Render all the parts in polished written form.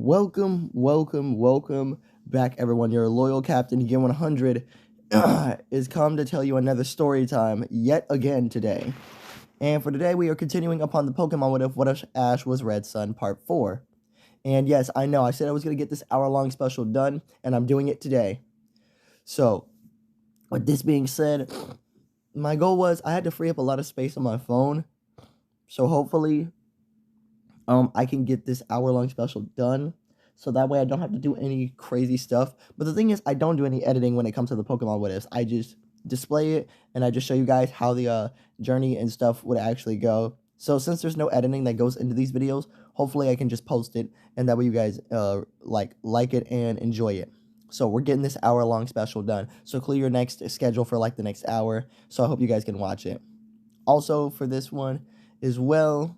Welcome back, everyone. Your loyal captain, Game 100, is come to tell you another story time yet again today. And for today, we are continuing upon the Pokemon What If Ash Was Red Sun Part 4. And yes, I know, I said I was going to get this hour-long special done, and I'm doing it today. So, with this being said, my goal was I had to free up a lot of space on my phone. So hopefully, I can get this hour-long special done. So that way I don't have to do any crazy stuff. But the thing is, I don't do any editing when it comes to the Pokemon What Ifs. I just display it, and I just show you guys how the journey and stuff would actually go. So since there's no editing that goes into these videos, hopefully I can just post it, and that way you guys like it and enjoy it. So we're getting this hour-long special done. So clear your next schedule for like the next hour. So I hope you guys can watch it. Also for this one as well,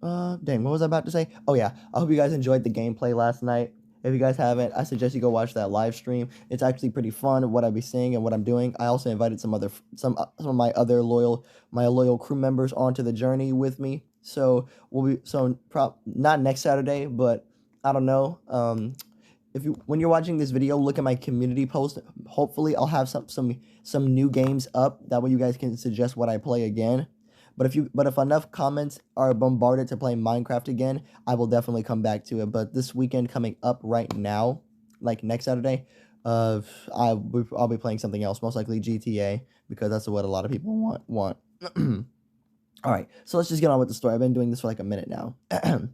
dang, what was I about to say? Oh yeah, I hope you guys enjoyed the gameplay last night. If you guys haven't, I suggest you go watch that live stream. It's actually pretty fun what I'll be saying and what I'm doing. I also invited some of my other loyal crew members onto the journey with me. So not next Saturday, but I don't know. When you're watching this video, look at my community post. Hopefully, I'll have some new games up. That way, you guys can suggest what I play again. But if enough comments are bombarded to play Minecraft again, I will definitely come back to it. But this weekend coming up right now, like next Saturday, I'll be playing something else, most likely GTA, because that's what a lot of people want. All right, so let's just get on with the story. I've been doing this for like a minute now.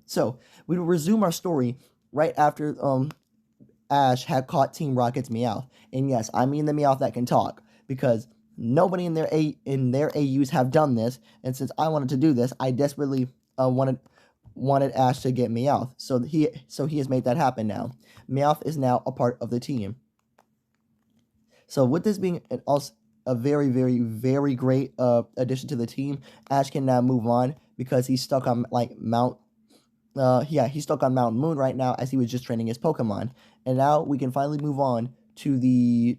So we will resume our story right after Ash had caught Team Rocket's Meowth, and yes, I mean the Meowth that can talk, because nobody in their AUs have done this, and since I wanted to do this, I desperately wanted Ash to get Meowth. So he has made that happen now. Meowth is now a part of the team. So with this being a very, very, very great addition to the team, Ash can now move on because he's stuck on he's stuck on Mount Moon right now as he was just training his Pokemon. And now we can finally move on to the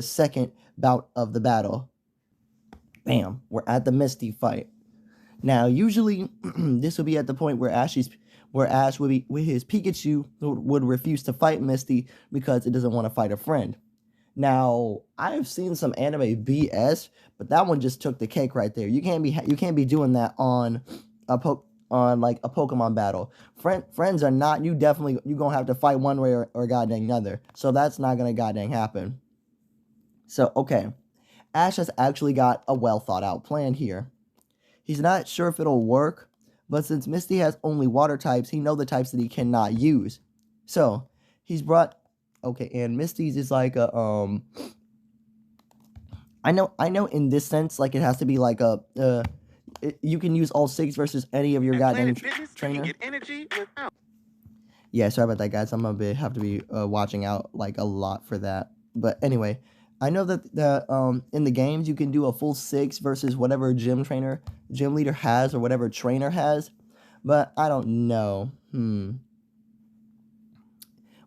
second bout of the battle. Bam, we're at the Misty fight. Now, usually, this would be at the point where Ash would be with his Pikachu would refuse to fight Misty because it doesn't want to fight a friend. Now, I've seen some anime BS, but that one just took the cake right there. You can't be doing that on a Pokemon battle. Friends are not. You gonna have to fight one way or goddamn another. So that's not gonna goddamn happen. So, okay, Ash has actually got a well-thought-out plan here. He's not sure if it'll work, but since Misty has only water types, he knows the types that he cannot use. So, he's brought... Okay, and Misty's is like a, I know in this sense, like, it has to be like you can use all 6 versus any of your goddamn trainer. Yeah, sorry about that, guys. I'm gonna have to be watching out, like, a lot for that. But anyway... I know that in the games you can do a full 6 versus whatever gym leader has, or whatever trainer has, but I don't know.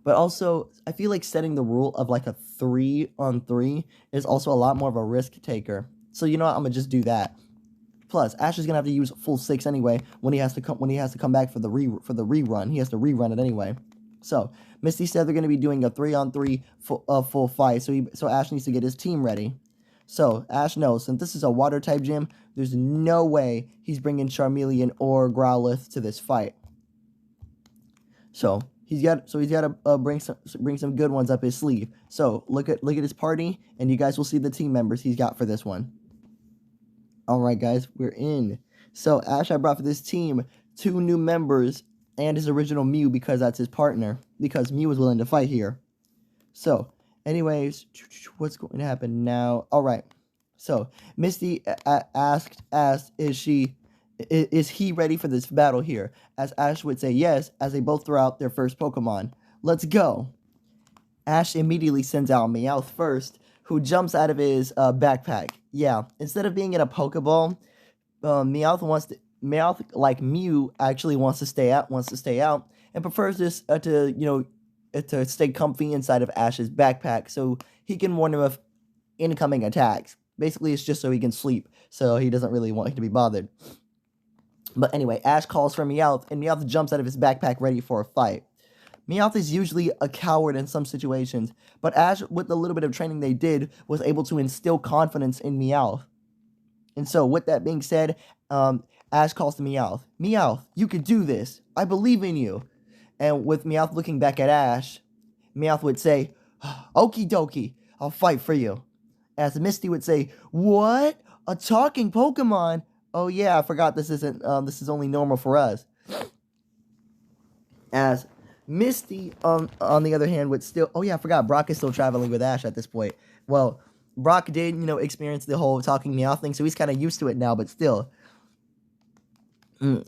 But also, I feel like setting the rule of like a 3-on-3 is also a lot more of a risk taker. So you know what? I'm gonna just do that. Plus, Ash is gonna have to use full 6 anyway when he has to come back for the rerun. He has to rerun it anyway. So, Misty said they're going to be doing a 3-on-3 full fight, so Ash needs to get his team ready. So, Ash knows, since this is a water-type gym, there's no way he's bringing Charmeleon or Growlithe to this fight. So, he's got to bring some good ones up his sleeve. So, look at his party, and you guys will see the team members he's got for this one. Alright, guys, we're in. So, Ash, I brought for this team 2 new members, and his original Mew, because that's his partner, because Mew is willing to fight here. So, anyways, what's going to happen now? Alright, so, Misty asked is he ready for this battle here? As Ash would say yes, as they both throw out their first Pokemon. Let's go! Ash immediately sends out Meowth first, who jumps out of his backpack. Yeah, instead of being in a Pokeball, Meowth, like Mew, actually wants to stay out, and prefers this to stay comfy inside of Ash's backpack, so he can warn him of incoming attacks. Basically, it's just so he can sleep, so he doesn't really want him to be bothered. But anyway, Ash calls for Meowth, and Meowth jumps out of his backpack ready for a fight. Meowth is usually a coward in some situations, but Ash, with the little bit of training they did, was able to instill confidence in Meowth. And so, with that being said, Ash calls to Meowth. Meowth, you can do this. I believe in you. And with Meowth looking back at Ash, Meowth would say, Okie dokie, I'll fight for you. As Misty would say, what? A talking Pokemon? Oh yeah, I forgot this isn't, this is only normal for us. As Misty, on the other hand, would still, oh yeah, I forgot, Brock is still traveling with Ash at this point. Well, Brock did, experience the whole talking Meowth thing, so he's kind of used to it now, but still.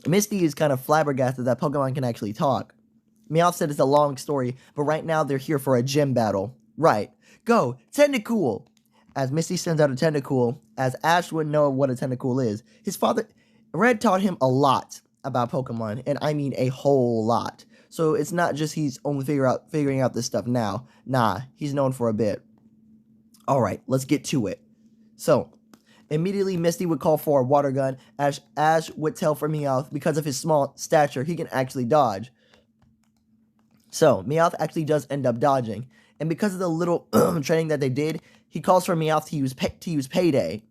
Misty is kind of flabbergasted that Pokemon can actually talk. Meowth said it's a long story, but right now they're here for a gym battle. Right. Go, Tentacool! As Misty sends out a Tentacool, as Ash wouldn't know what a Tentacool is. His father, Red, taught him a lot about Pokemon, and I mean a whole lot. So it's not just he's only figuring out this stuff now. Nah, he's known for a bit. Alright, let's get to it. So, immediately Misty would call for a water gun. Ash would tell for Meowth, because of his small stature, he can actually dodge. So, Meowth actually does end up dodging. And because of the little training that they did, he calls for Meowth to use Payday.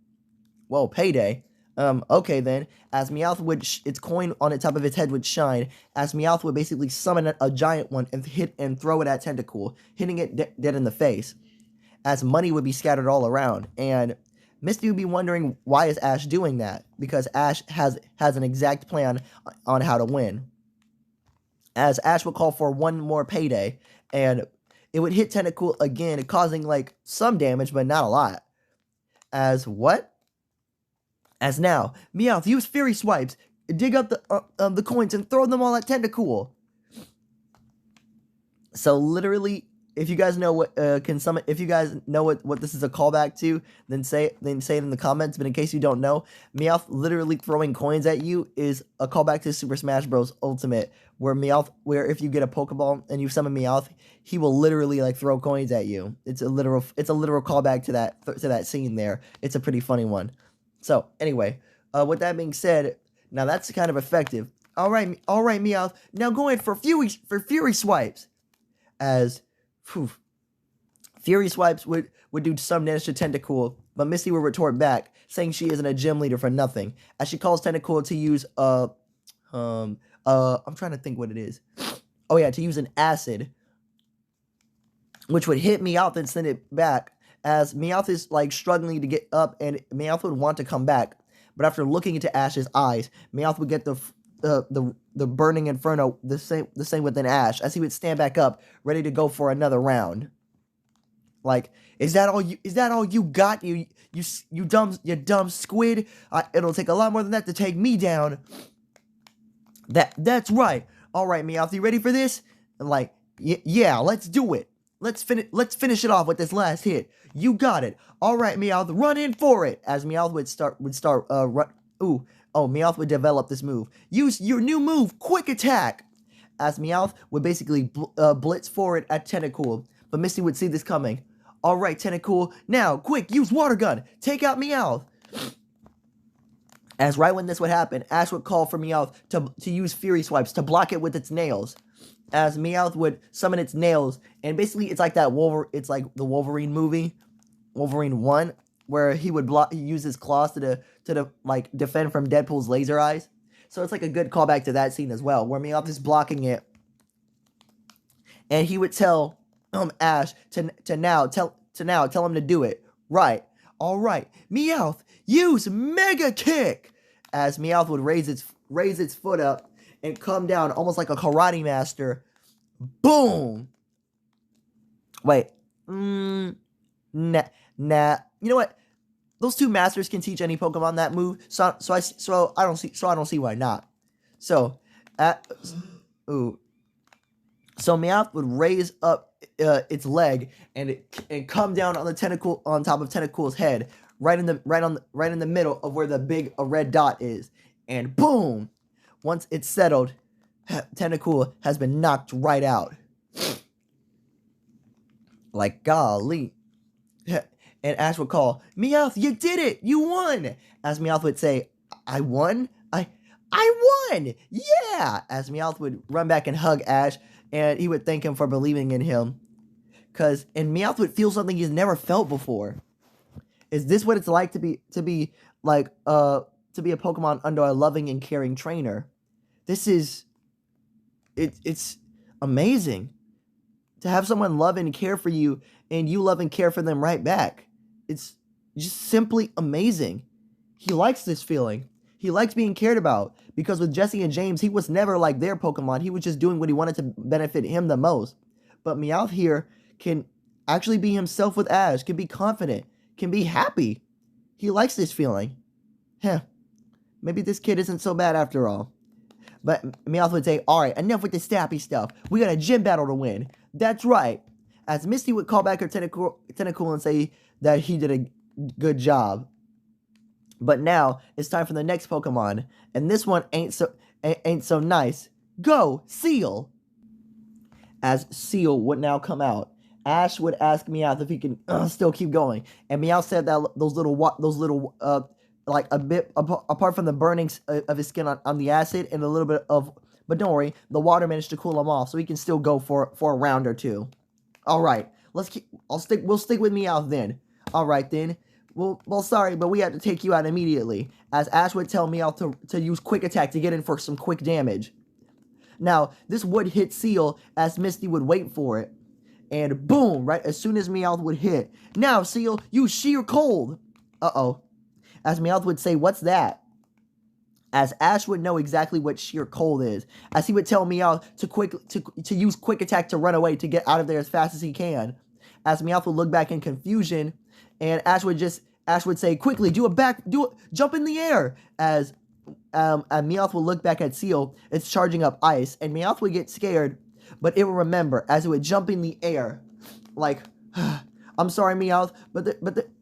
Whoa, Payday? Okay then. As Meowth would, its coin on the top of its head would shine, as Meowth would basically summon a giant one and hit and throw it at Tentacool, hitting it dead in the face. As money would be scattered all around, and Misty would be wondering, why is Ash doing that? Because Ash has an exact plan on how to win. As Ash would call for one more Payday, and it would hit Tentacool again, causing, some damage, but not a lot. As what? As now, Meowth, use Fury Swipes, dig up the coins, and throw them all at Tentacool. So, literally, if you guys know what if you guys know what this is a callback to, then say it in the comments. But in case you don't know, Meowth literally throwing coins at you is a callback to Super Smash Bros. Ultimate, where if you get a Pokeball and you summon Meowth, he will literally throw coins at you. It's a literal callback to that scene there. It's a pretty funny one. So anyway, with that being said, now that's kind of effective. All right, Meowth. Now go in for Fury Swipes. As Fury Swipes would do some damage to Tentacool, but Misty would retort back, saying she isn't a gym leader for nothing, as she calls Tentacool to use I'm trying to think what it is. Oh yeah, to use an acid, which would hit Meowth and send it back, as Meowth is struggling to get up, and Meowth would want to come back, but after looking into Ash's eyes, Meowth would get the burning inferno the same within Ash, as he would stand back up, ready to go for another round. Is that all you got? You dumb squid? It'll take a lot more than that to take me down. That's right. All right, Meowth, you ready for this? And yeah, let's do it. Let's finish it off with this last hit. You got it. All right, Meowth, run in for it. As Meowth Meowth would develop this move. Use your new move, Quick Attack. As Meowth would basically blitz forward at Tentacool, but Misty would see this coming. All right, Tentacool, now quick, use Water Gun. Take out Meowth. As right when this would happen, Ash would call for Meowth to use Fury Swipes to block it with its nails. As Meowth would summon its nails, and basically it's like the Wolverine movie, Wolverine 1, where he would use his claws to defend from Deadpool's laser eyes. So it's a good callback to that scene as well, where Meowth is blocking it, and he would tell Ash to now tell him to do it. Right. All right, Meowth, use Mega Kick. As Meowth would raise its foot up and come down almost like a karate master. Boom. Wait. Nah. You know what? Those two masters can teach any Pokemon that move. So I don't see why not. So Meowth would raise up its leg and come down on the tentacle on top of Tentacool's head, right in the middle of where the big red dot is, and boom! Once it's settled, Tentacool has been knocked right out. Golly. And Ash would call, Meowth, you did it! You won! As Meowth would say, I won? I won! Yeah! As Meowth would run back and hug Ash, and he would thank him for believing in him. And Meowth would feel something he's never felt before. Is this what it's like to be like to be a Pokemon under a loving and caring trainer? This is it's amazing to have someone love and care for you, and you love and care for them right back. It's just simply amazing. He likes this feeling. He likes being cared about, because with Jesse and James, he was never like their Pokemon. He was just doing what he wanted to benefit him the most. But Meowth here can actually be himself with Ash, can be confident, can be happy. He likes this feeling. Heh. Maybe this kid isn't so bad after all. But Meowth would say, alright, enough with the stappy stuff. We got a gym battle to win. That's right. As Misty would call back her Tentacool and say that he did a good job. But now it's time for the next Pokemon, and this one ain't so nice. Go, Seal! As Seal would now come out, Ash would ask Meowth if he can still keep going, and Meowth said that those little like a bit apart from the burning of his skin on the acid and a little bit of, but don't worry, the water managed to cool him off, so he can still go for a round or two. All right, we'll stick with Meowth then. All right then. Well, sorry, but we have to take you out immediately, as Ash would tell Meowth to use Quick Attack to get in for some quick damage. Now, this would hit Seal, as Misty would wait for it, and boom, right as soon as Meowth would hit. Now, Seal, use Sheer Cold! Uh-oh. As Meowth would say, what's that? As Ash would know exactly what Sheer Cold is, as he would tell Meowth to use Quick Attack to run away to get out of there as fast as he can. As Meowth would look back in confusion, and Ash would say, quickly, jump in the air, as Meowth will look back at Seal. It's charging up ice, and Meowth would get scared, but it will remember as it would jump in the air, like, I'm sorry, Meowth, but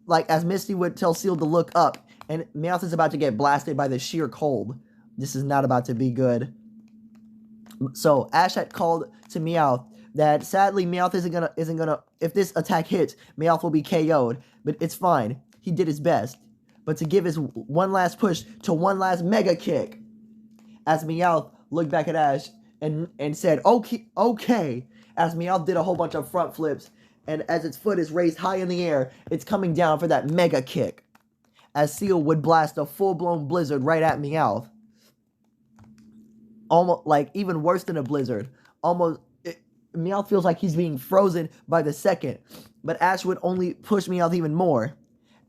like, as Misty would tell Seal to look up, and Meowth is about to get blasted by the sheer cold. This is not about to be good. So Ash had called to Meowth that sadly Meowth isn't gonna if this attack hits, Meowth will be KO'd, but it's fine. He did his best. But to give his one last push to one last mega kick, as Meowth looked back at Ash and said, okay, as Meowth did a whole bunch of front flips, and as its foot is raised high in the air, it's coming down for that mega kick, as Seal would blast a full-blown blizzard right at Meowth. Almost, like, even worse than a blizzard. Meowth feels like he's being frozen by the second, but Ash would only push Meowth even more,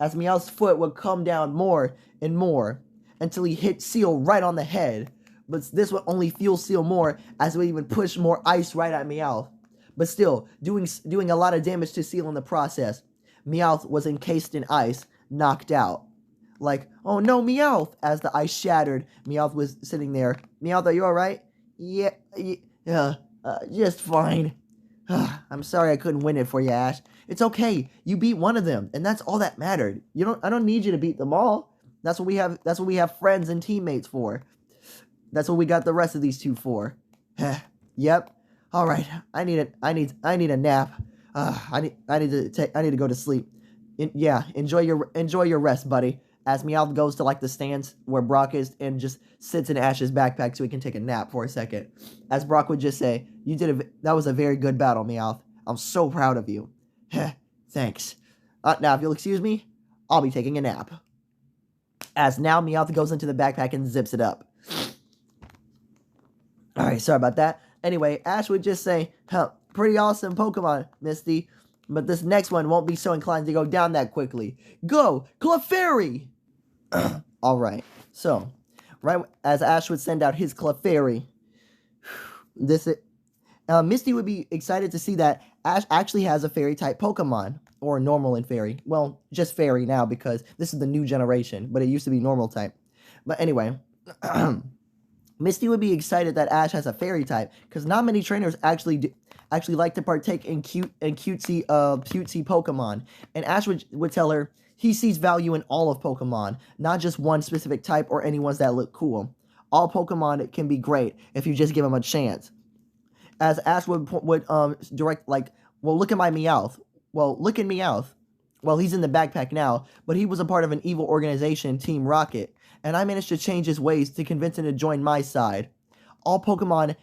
as Meowth's foot would come down more and more, until he hit Seal right on the head. But this would only fuel Seal more, as it would even push more ice right at Meowth. But still, doing a lot of damage to Seal in the process. Meowth was encased in ice, knocked out. Like, oh no, Meowth! As the ice shattered, Meowth was sitting there. Meowth, are you alright? Yeah, just fine. I'm sorry I couldn't win it for you, Ash. It's okay. You beat one of them, and that's all that mattered. I don't need you to beat them all. That's what we have friends and teammates for. That's what we got the rest of these two for. Yep. All right. I need a nap. I need to go to sleep. Enjoy your rest, buddy. As Meowth goes to like the stands where Brock is and just sits in Ash's backpack so he can take a nap for a second. As Brock would just say, that was a very good battle, Meowth. I'm so proud of you. Thanks. Now, if you'll excuse me, I'll be taking a nap. As now Meowth goes into the backpack and zips it up. Alright, sorry about that. Anyway, Ash would just say, pretty awesome Pokemon, Misty. But this next one won't be so inclined to go down that quickly. Go, Clefairy! Alright, so, right as Ash would send out his Clefairy, Misty would be excited to see that Ash actually has a Fairy-type Pokemon. Or normal and Fairy. Well, just Fairy now because this is the new generation, but it used to be normal type. But anyway, Misty would be excited that Ash has a Fairy type, because not many trainers actually like to partake in cutesy Pokemon. And Ash would tell her he sees value in all of Pokemon, not just one specific type or any ones that look cool. All Pokemon can be great if you just give them a chance. As Ash would direct, like, well, look at my Meowth. Well, look at Meowth. Well, he's in the backpack now, but he was a part of an evil organization, Team Rocket. and I managed to change his ways to convince him to join my side. All Pokemon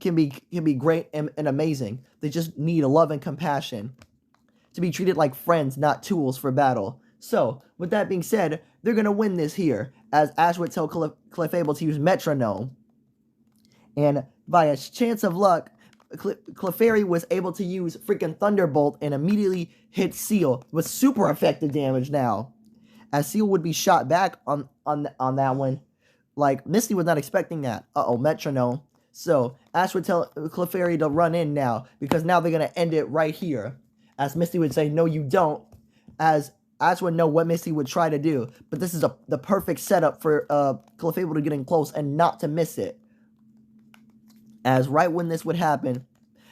can be great and amazing. They just need love and compassion to be treated like friends, not tools for battle. So, with that being said, they're gonna win this here, as Ash would tell Clefable to use Metronome. And by a chance of luck, Clefairy was able to use freaking Thunderbolt and immediately hit Seal with super effective damage now. As Seal would be shot back on that one. Like, Misty was not expecting that. Uh-oh, Metronome. So, Ash would tell Clefairy to run in now, because now they're going to end it right here. As Misty would say, no you don't. As Ash would know what Misty would try to do. But this is the perfect setup for Clefable to get in close and not to miss it. As right when this would happen,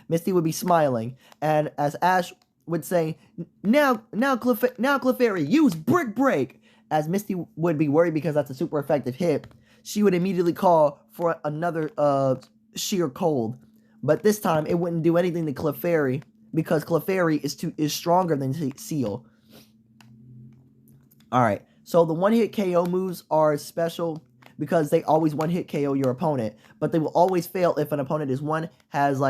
Misty would be smiling. And as Ash would say, now Clefairy, use Brick Break. As Misty would be worried because that's a super effective hit, she would immediately call for another Sheer Cold. But this time, it wouldn't do anything to Clefairy, because Clefairy is stronger than Seal. Alright, so the one-hit KO moves are special because they always one-hit KO your opponent, but they will always fail if an opponent has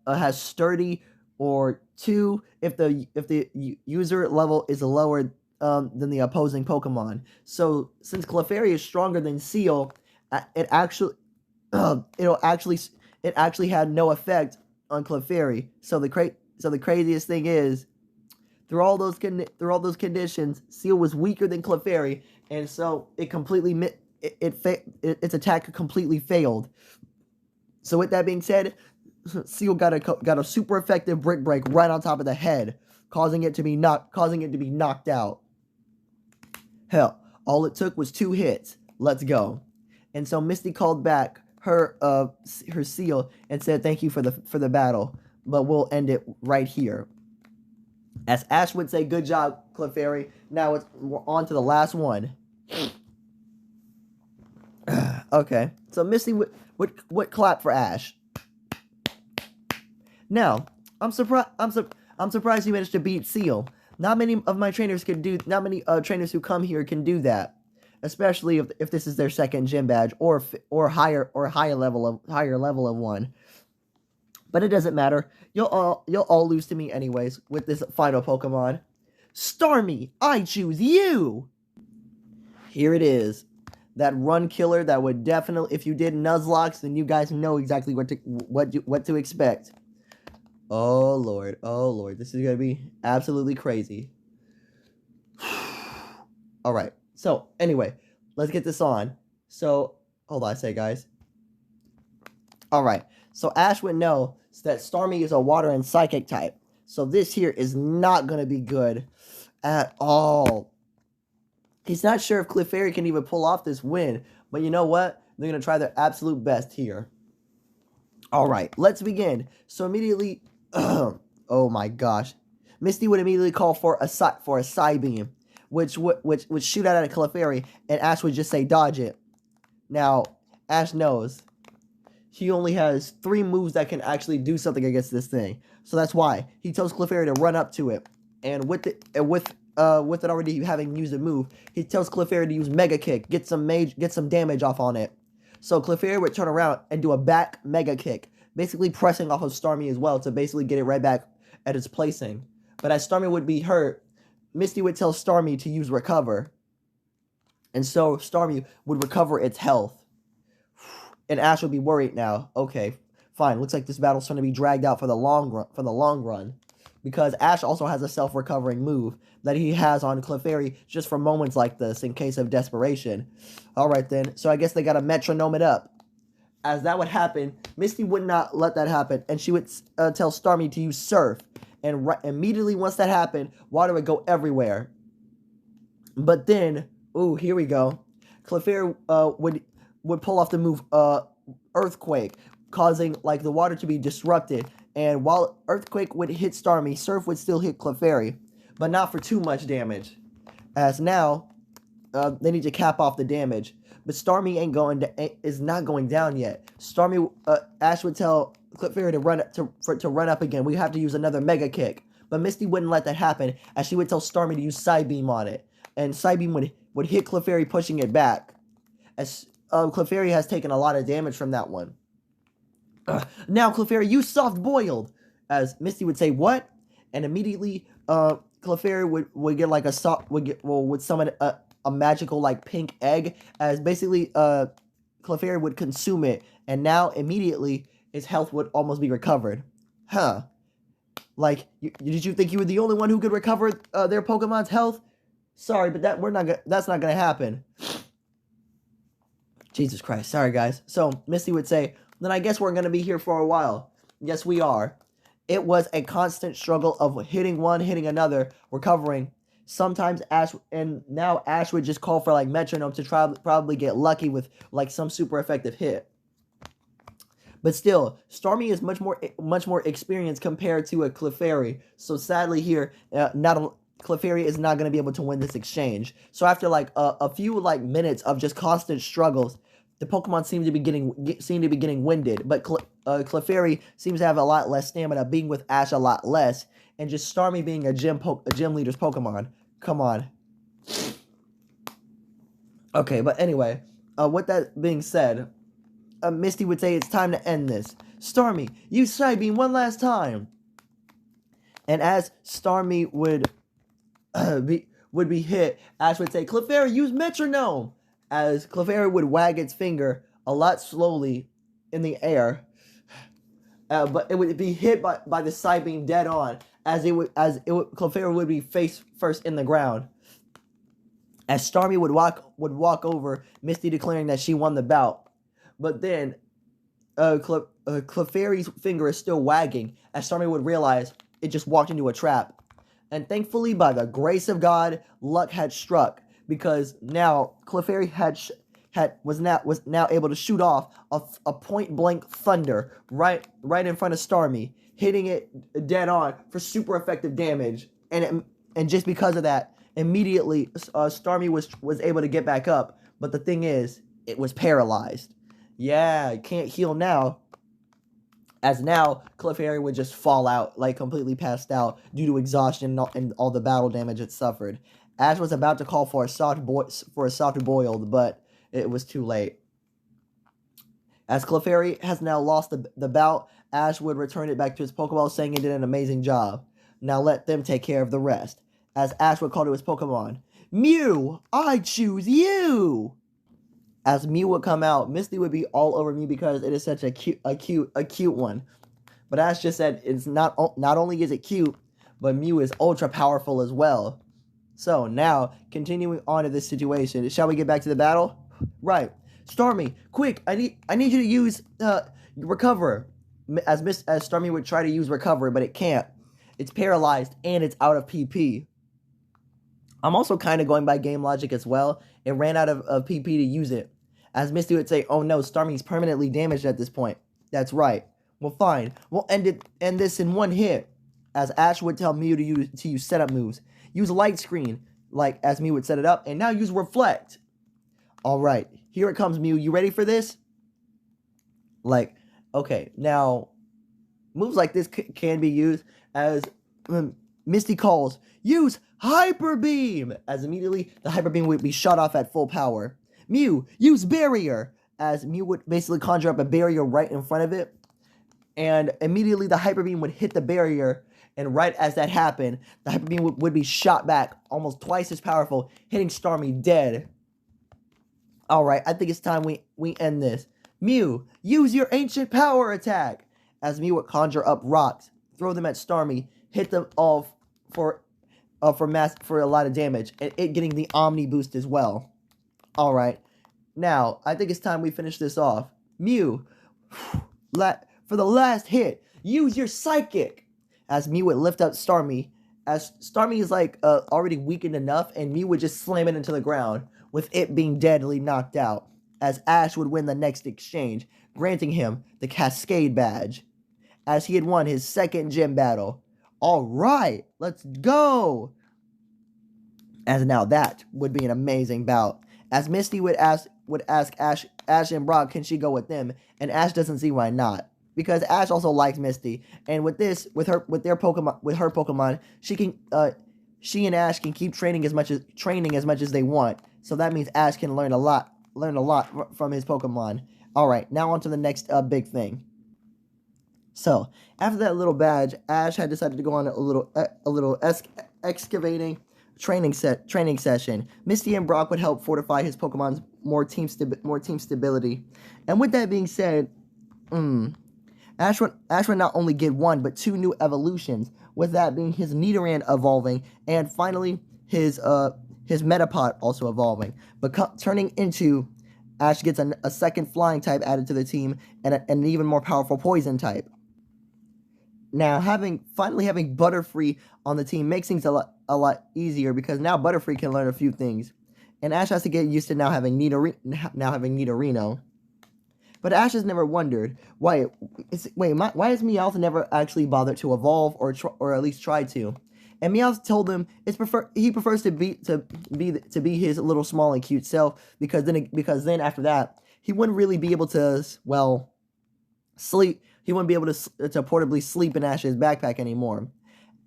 has sturdy, or 2 if the user level is lower than the opposing Pokemon. So since Clefairy is stronger than Seal, it actually had no effect on Clefairy. So the craziest thing is, through all those conditions, Seal was weaker than Clefairy, and so its attack completely failed. So with that being said, Seal got a super effective Brick Break right on top of the head, causing it to be knocked out. Hell, all it took was 2 hits. Let's go. And so Misty called back her Seal and said thank you for the battle, but we'll end it right here. As Ash would say, good job, Clefairy. Now we're on to the last one. Okay, so Misty would clap for Ash. Now, I'm surprised you managed to beat Seal. Not many of my trainers trainers who come here can do that, especially if this is their second gym badge or higher level of one. But it doesn't matter. You'll all lose to me anyways with this final Pokemon. Starmie, I choose you. Here it is. That run killer that would definitely, if you did Nuzlocke, then you guys know exactly what to expect. Oh lord, this is gonna be absolutely crazy. Alright, so anyway, let's get this on. So, hold on a sec, guys. Alright, so Ash would know that Starmie is a water and psychic type. So this here is not gonna be good at all. He's not sure if Clefairy can even pull off this win, but you know what? They're gonna try their absolute best here. Alright, let's begin. So immediately, oh my gosh. Misty would immediately call for a Psybeam, which would shoot out at a Clefairy, and Ash would just say dodge it. Now, Ash knows he only has 3 moves that can actually do something against this thing. So that's why he tells Clefairy to run up to it. And with it already having used a move, he tells Clefairy to use Mega Kick, get some damage off on it. So Clefairy would turn around and do a back Mega Kick, basically pressing off of Starmie as well to basically get it right back at its placing. But as Starmie would be hurt, Misty would tell Starmie to use Recover. And so Starmie would recover its health. And Ash would be worried now. Okay, fine. Looks like this battle's going to be dragged out for the long run. Because Ash also has a self-recovering move that he has on Clefairy just for moments like this in case of desperation. Alright then, so I guess they gotta metronome it up. As that would happen, Misty would not let that happen, and she would tell Starmie to use Surf. And immediately once that happened, water would go everywhere. But then, ooh, here we go. Clefairy would pull off the move Earthquake, causing like the water to be disrupted. And while Earthquake would hit Starmie, Surf would still hit Clefairy, but not for too much damage. As now, they need to cap off the damage. But Starmie is not going down yet. Ash would tell Clefairy to run up again. We have to use another Mega Kick. but Misty wouldn't let that happen, as she would tell Starmie to use Psybeam on it, and Psybeam would hit Clefairy, pushing it back, as Clefairy has taken a lot of damage from that one. Now, Clefairy, use Soft Boiled, as Misty would say, what? And immediately, Clefairy would get like would summon a magical like pink egg, as basically Clefairy would consume it, and now immediately its health would almost be recovered. Huh. Like, did you think you were the only one who could recover their Pokemon's health? Sorry, but that's not gonna happen. Jesus Christ. Sorry, guys. So, Misty would say, then I guess we're gonna be here for a while. Yes, we are. It was a constant struggle of hitting one, hitting another, recovering. Sometimes Ash would just call for like metronome to probably get lucky with like some super effective hit. But still, Starmie is much more experienced compared to a Clefairy. So sadly here, Clefairy is not going to be able to win this exchange. So after like a few like minutes of just constant struggles, the Pokemon seem to be getting winded. But Clefairy seems to have a lot less stamina, being with Ash a lot less, and just Starmie being a gym leader's Pokemon. Come on. Okay, but anyway, with that being said, Misty would say it's time to end this. Starmie, use Psybeam one last time. And as Starmie would be hit, Ash would say, Clefairy, use metronome. As Clefairy would wag its finger a lot slowly in the air, but it would be hit by the Psybeam dead on, Clefairy would be face first in the ground. As Starmie would walk over, Misty declaring that she won the bout. But then, Clefairy's finger is still wagging, as Starmie would realize it just walked into a trap. And thankfully, by the grace of God, luck had struck, because now Clefairy was now able to shoot off a point blank thunder right in front of Starmie, hitting it dead on for super effective damage. And just because of that, immediately Starmie was able to get back up. But the thing is, it was paralyzed. Yeah, it can't heal now. As now, Clefairy would just fall out, like completely passed out due to exhaustion and all the battle damage it suffered. Ash was about to call for a soft boiled, but it was too late. As Clefairy has now lost the bout, Ash would return it back to his Pokeball, saying it did an amazing job. Now let them take care of the rest. As Ash would call to his Pokemon, Mew, I choose you! As Mew would come out, Misty would be all over Mew because it is such a cute one. But Ash just said it's not only is it cute, but Mew is ultra powerful as well. So now, continuing on to this situation, shall we get back to the battle? Right. Starmie, quick, I need you to use Recover. As Starmie would try to use Recover, but it can't. It's paralyzed and it's out of PP. I'm also kind of going by game logic as well. It ran out of PP to use it. As Misty would say, oh no, Starmie's permanently damaged at this point. That's right. Well, fine. We'll end this in one hit. As Ash would tell Mew to use setup moves. Use Light Screen, like as Mew would set it up, and now use Reflect. Alright, here it comes, Mew. You ready for this? Like, okay, now, moves like this can be used as Misty calls, use Hyper Beam! As immediately, the Hyper Beam would be shot off at full power. Mew, use Barrier! As Mew would basically conjure up a barrier right in front of it. And immediately, the Hyper Beam would hit the barrier. And right as that happened, the Hyper Beam would be shot back, almost twice as powerful, hitting Starmie dead. Alright, I think it's time we end this. Mew, use your Ancient Power Attack! As Mew would conjure up rocks, throw them at Starmie, hit them all for a lot of damage, and it getting the Omni boost as well. Alright, now, I think it's time we finish this off. Mew, for the last hit, use your Psychic! As Mew would lift up Starmie, as Starmie is like already weakened enough, and Mew would just slam it into the ground, with it being deadly knocked out, as Ash would win the next exchange, granting him the Cascade Badge, as he had won his second gym battle. Alright, let's go! As now that would be an amazing bout, as Misty would ask Ash and Brock, can she go with them, and Ash doesn't see why not. because Ash also likes Misty, and with her Pokemon, she and Ash can keep training as much as they want. So that means Ash can learn a lot from his Pokemon. All right, now on to the next big thing. So after that little badge, Ash had decided to go on a little excavating training session. Misty and Brock would help fortify his Pokemon's more team stability. And with that being said, Ash would not only get one but two new evolutions. With that being his Nidoran evolving, and finally his Metapod also evolving, but turning into Ash gets a second flying type added to the team and an even more powerful poison type. Now, finally having Butterfree on the team makes things a lot easier, because now Butterfree can learn a few things, and Ash has to get used to now having Nidorino. But Ash has never wondered why has Meowth never actually bothered to evolve or at least try to. And Meowth told him he prefers to be his little small and cute self, because then after that he wouldn't really be able to sleep. He wouldn't be able to portably sleep in Ash's backpack anymore.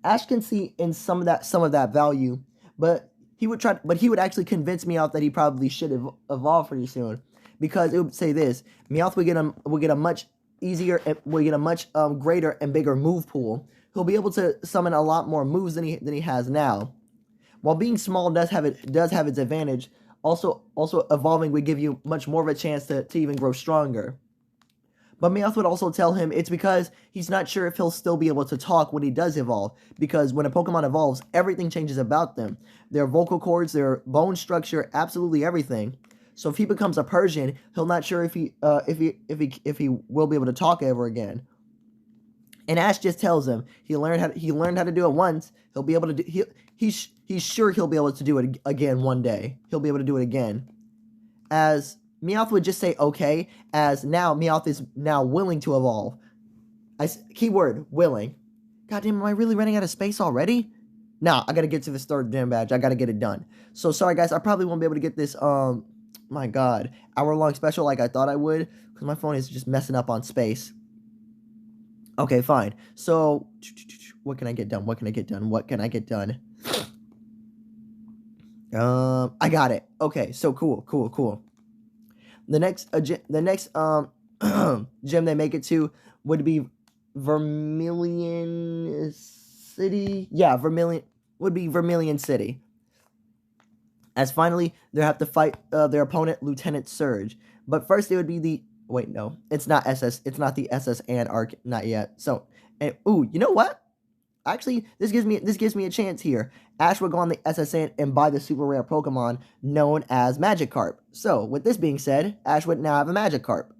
Ash can see in some of that value, but he would actually convince Meowth that he probably should evolve pretty soon, because it would say this: Meowth would get a much easier, will get a much greater and bigger move pool. He'll be able to summon a lot more moves than he has now. While being small does have its advantage, also evolving would give you much more of a chance to even grow stronger. But Meowth would also tell him it's because he's not sure if he'll still be able to talk when he does evolve, because when a Pokemon evolves, everything changes about them. Their vocal cords, their bone structure, absolutely everything. So if he becomes a Persian, he'll not sure if he will be able to talk ever again. And Ash just tells him he learned how to do it once. He'll be able to do. He's sure he'll be able to do it again one day. He'll be able to do it again. As Meowth would just say okay, as now Meowth is now willing to evolve. Keyword willing. Goddamn, am I really running out of space already? Nah, I gotta get to this third gym badge. I gotta get it done. So sorry guys, I probably won't be able to get this my god, hour-long special like I thought I would, because my phone is just messing up on space. Okay, fine. So what can I get done? What can I get done? What can I get done? I got it. Okay, so cool. The next gym they make it to would be Vermilion City. Yeah, Vermilion City. As finally they have to fight their opponent, Lieutenant Surge. But first it would be wait, no, it's not the SS and Arc, not yet. So, ooh, you know what? Actually, this gives me a chance here. Ash would go on the SS and buy the super rare Pokemon known as Magikarp. So, with this being said, Ash would now have a Magikarp.